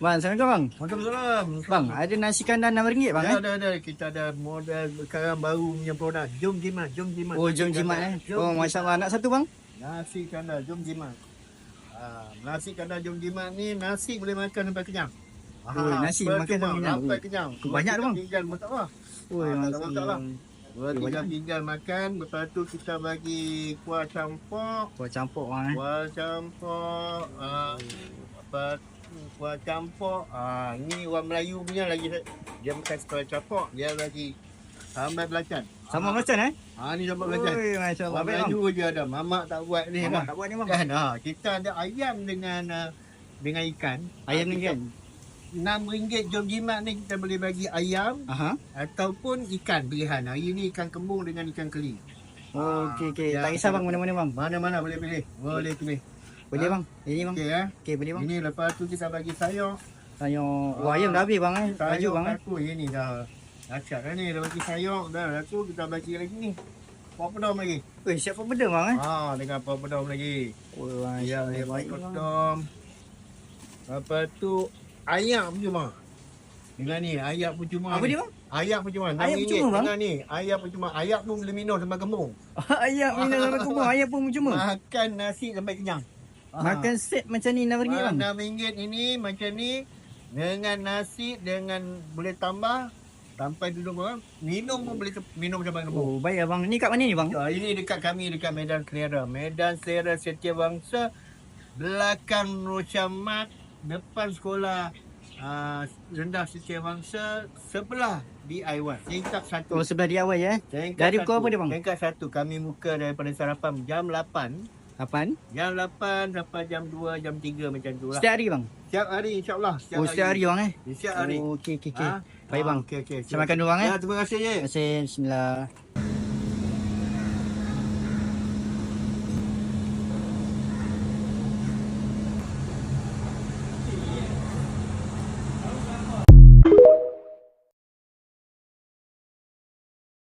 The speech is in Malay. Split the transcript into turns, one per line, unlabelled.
Bang, Assalamualaikum bang.
Waalaikumsalam.
Bang, ada nasi kandar RM6 bang
Ada. Kita ada model sekarang baru punya produk. Jom jimat.
Oh, jom jimat Oh, masya-Allah. Nak satu bang?
Nasi kandar jom jimat. Nasi kandar jom jimat ni nasi boleh makan sampai kenyang.
Nasi makan sampai kenyang.
Sampai kenyang.
Banyak tu bang.
Pinggan pun tak apa.
Masya-Allah.
2-3 pinggan makan. Lepas tu kita bagi kuah campur.
Kuah campur bang
Kuah campur. Kuah campur. Ni orang Melayu punya lagi. Dia bukan kuah campur. Dia lagi sambal belacan.
Sama macam
Ni sambal belacan.
Oi, masya-Allah.
Orang Melayu je ada. Mamak tak buat ni.
Mamak tak buat ni bang.
Kan? Kita ada ayam dengan ikan.
Ayam ni kan?
RM6 jom jimat ni kita boleh bagi ayam ataupun ikan pilihan. Hari ni ikan kembung dengan ikan keli.
Okey. Tak kisah bang mana-mana bang.
Mana-mana boleh pilih. Boleh pilih.
Boleh bang. Ini bang. Okey, boleh bang.
Ini lepas tu kita bagi sayur.
Sayur. Ayam dah habis bang
Sayur
bang
aku ini dah. Dahsyat dah ni. Dah bagi sayur. Dah tu kita bagi lagi ni. Kuah pedom lagi.
Siap apa benda bang
Dengan kuah pedom lagi.
Ya, baik bang.
Pedom. Lepas tu ayak pun cuma. Dengan ni ayak pun cuma.
Apa dia bang?
Ayak pun cuma.
Ayak pun cuma bang?
Dengan ni ayak pun cuma. Ayak pun boleh minum sampai kembung.
Ayak minum sampai kembung. Ayak pun cuma.
Makan nasi sampai kenyang.
Makan set macam ni RM6 bang.
RM6 ini macam ni. Dengan nasi, dengan boleh tambah. Sampai duduk orang. Minum pun boleh minum sampai kembung.
Oh, baik abang. Ni kat mana ni bang?
Ini dekat kami, dekat Medan Selera. Medan Selera Setiabangsa. Belakang Rochamat. Depan sekolah rendah Setiabangsa. Sebelah DIY. Tingkat 1.
Oh, sebelah dia awal ya. Dari pukul apa dia bang?
Tingkat 1. Kami buka daripada sarapan jam 8.
8?
Jam 8 sampai jam 2, jam 3 macam tu lah.
Setiap hari bang?
Setiap hari insyaAllah.
Setiap hari bang
Setiap hari.
Okey. Baik bang.
Okey.
Saya makan dulu bang
Terima kasih je.
Terima kasih. Bismillah.